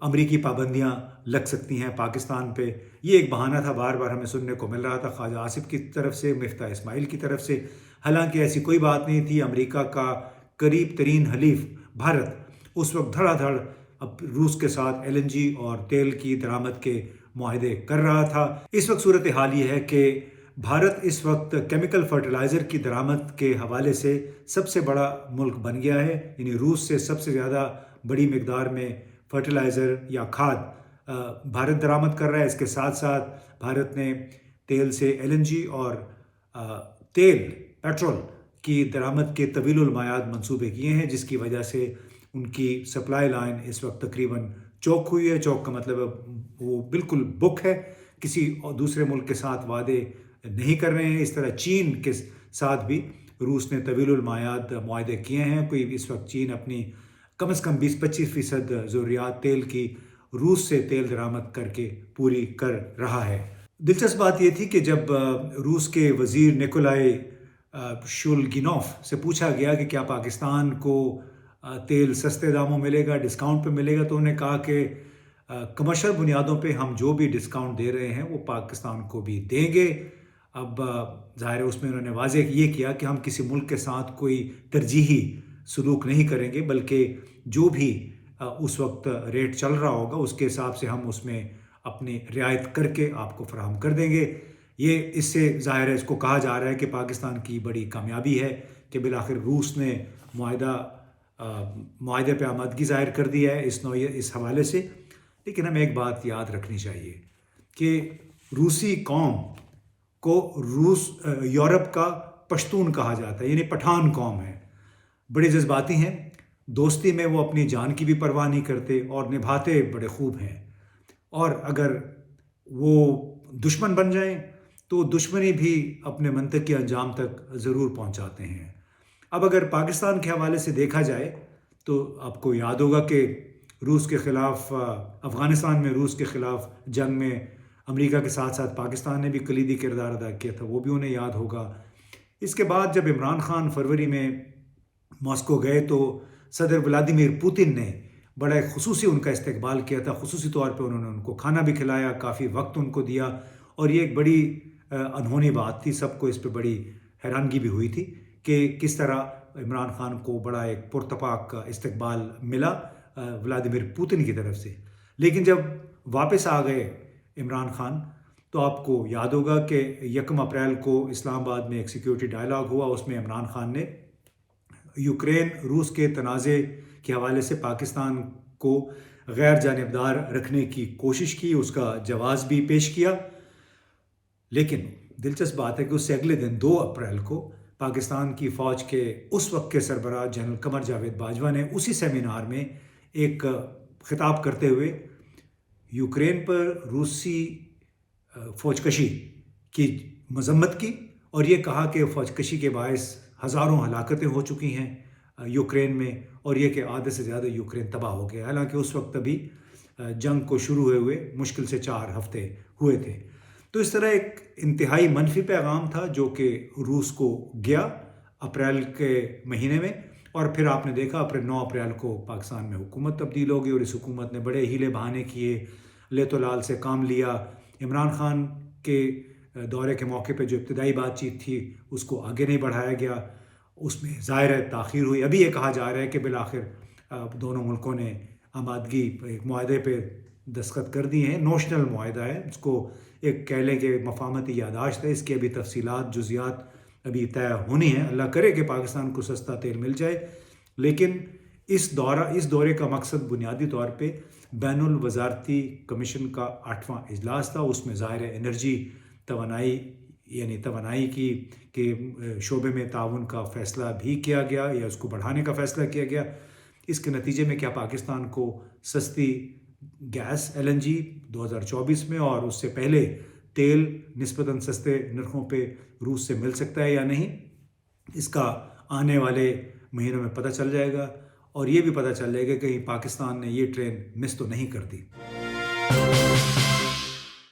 امریکی پابندیاں لگ سکتی ہیں پاکستان پہ. یہ ایک بہانہ تھا، بار بار ہمیں سننے کو مل رہا تھا خواجہ آصف کی طرف سے، مفتاح اسماعیل کی طرف سے. حالانکہ ایسی کوئی بات نہیں تھی. امریکہ کا قریب ترین حلیف بھارت اس وقت دھڑا دھڑ اب روس کے ساتھ LNG اور تیل کی درآمد کے معاہدے کر رہا تھا. اس وقت صورتحال یہ ہے کہ بھارت اس وقت کیمیکل فرٹیلائزر کی درآمد کے حوالے سے سب سے بڑا ملک بن گیا ہے. یعنی روس سے سب سے زیادہ بڑی مقدار میں فرٹیلائزر یا کھاد بھارت درآمد کر رہا ہے. اس کے ساتھ ساتھ بھارت نے تیل سے LNG اور پیٹرول کی درآمد کے طویل المیعاد منصوبے کیے ہیں، جس کی وجہ سے ان کی سپلائی لائن اس وقت تقریباً چوک ہوئی ہے. چوک کا مطلب وہ بالکل بک ہے، کسی اور دوسرے ملک کے ساتھ وعدے نہیں کر رہے ہیں. اس طرح چین کے ساتھ بھی روس نے طویل المعاد معاہدے کیے ہیں. کوئی اس وقت چین اپنی کم از کم 20-25% ضروریات تیل کی روس سے تیل درآمد کر کے پوری کر رہا ہے. دلچسپ بات یہ تھی کہ جب روس کے وزیر نیکولائی شولگینوف سے پوچھا گیا کہ کیا پاکستان کو تیل سستے داموں ملے گا، ڈسکاؤنٹ پہ ملے گا، تو انہوں نے کہا کہ کمرشل بنیادوں پہ ہم جو بھی ڈسکاؤنٹ دے رہے ہیں وہ پاکستان کو بھی دیں گے. اب ظاہر ہے اس میں انہوں نے واضح یہ کیا کہ ہم کسی ملک کے ساتھ کوئی ترجیحی سلوک نہیں کریں گے، بلکہ جو بھی اس وقت ریٹ چل رہا ہوگا اس کے حساب سے ہم اس میں اپنی رعایت کر کے آپ کو فراہم کر دیں گے. یہ اس سے ظاہر ہے اس کو کہا جا رہا ہے کہ پاکستان کی بڑی کامیابی ہے کہ بالآخر روس نے معاہدے پہ آمادگی ظاہر کر دی ہے اس حوالے سے. لیکن ہمیں ایک بات یاد رکھنی چاہیے کہ روسی قوم کو یورپ کا پشتون کہا جاتا ہے، یعنی پٹھان قوم ہے. بڑے جذباتی ہیں، دوستی میں وہ اپنی جان کی بھی پرواہ نہیں کرتے اور نبھاتے بڑے خوب ہیں. اور اگر وہ دشمن بن جائیں تو دشمنی بھی اپنے منطقی انجام تک ضرور پہنچاتے ہیں. اب اگر پاکستان کے حوالے سے دیکھا جائے تو آپ کو یاد ہوگا کہ روس کے خلاف افغانستان میں روس کے خلاف جنگ میں امریکہ کے ساتھ ساتھ پاکستان نے بھی کلیدی کردار ادا کیا تھا، وہ بھی انہیں یاد ہوگا. اس کے بعد جب عمران خان فروری میں ماسکو گئے تو صدر ولادیمیر پوتن نے بڑا ایک خصوصی ان کا استقبال کیا تھا. خصوصی طور پہ انہوں نے ان کو کھانا بھی کھلایا، کافی وقت ان کو دیا، اور یہ ایک بڑی انہونی بات تھی. سب کو اس پہ بڑی حیرانگی بھی ہوئی تھی کہ کس طرح عمران خان کو بڑا ایک پرتپاک استقبال ملا ولادیمیر پوتن کی طرف سے. لیکن جب واپس آ گئے عمران خان تو آپ کو یاد ہوگا کہ 1 اپریل کو اسلام آباد میں ایک سیکیورٹی ڈائلاگ ہوا. اس میں عمران خان نے یوکرین روس کے تنازع کے حوالے سے پاکستان کو غیر جانبدار رکھنے کی کوشش کی، اس کا جواز بھی پیش کیا. لیکن دلچسپ بات ہے کہ اس سے اگلے دن 2 اپریل کو پاکستان کی فوج کے اس وقت کے سربراہ جنرل قمر جاوید باجوہ نے اسی سیمینار میں ایک خطاب کرتے ہوئے یوکرین پر روسی فوج کشی کی مذمت کی اور یہ کہا کہ فوج کشی کے باعث ہزاروں ہلاکتیں ہو چکی ہیں یوکرین میں، اور یہ کہ آدھے سے زیادہ یوکرین تباہ ہو گیا. حالانکہ اس وقت ابھی جنگ کو شروع ہوئے مشکل سے 4 ہفتے ہوئے تھے. تو اس طرح ایک انتہائی منفی پیغام تھا جو کہ روس کو گیا اپریل کے مہینے میں. اور پھر آپ نے دیکھا 9 اپریل کو پاکستان میں حکومت تبدیل ہو گئی اور اس حکومت نے بڑے ہیلے بہانے کیے، لیت و لال سے کام لیا. عمران خان کے دورے کے موقع پہ جو ابتدائی بات چیت تھی اس کو آگے نہیں بڑھایا گیا، اس میں ظاہر ہے تاخیر ہوئی. ابھی یہ کہا جا رہا ہے کہ بالآخر دونوں ملکوں نے آمادگی ایک معاہدے پہ دستخط کر دی ہیں. نوشنل معاہدہ ہے، اس کو ایک کہہ لیں کہ مفاہمتی یادداشت ہے. اس کی ابھی تفصیلات جزیات ابھی طے ہونی ہیں. اللہ کرے کہ پاکستان کو سستا تیل مل جائے. لیکن اس دورے کا مقصد بنیادی طور پہ بین الوزارتی کمیشن کا 8واں اجلاس تھا. اس میں ظاہر انرجی توانائی کی کہ شعبے میں تعاون کا فیصلہ بھی کیا گیا یا اس کو بڑھانے کا فیصلہ کیا گیا. اس کے نتیجے میں کیا پاکستان کو سستی گیس LNG 2024 میں اور اس سے پہلے تیل نسبتاً سستے نرخوں پہ روس سے مل سکتا ہے یا نہیں، اس کا آنے والے مہینوں میں پتہ چل جائے گا. اور یہ بھی پتہ چل جائے گا کہ کہیں پاکستان نے یہ ٹرین مس تو نہیں کر دی.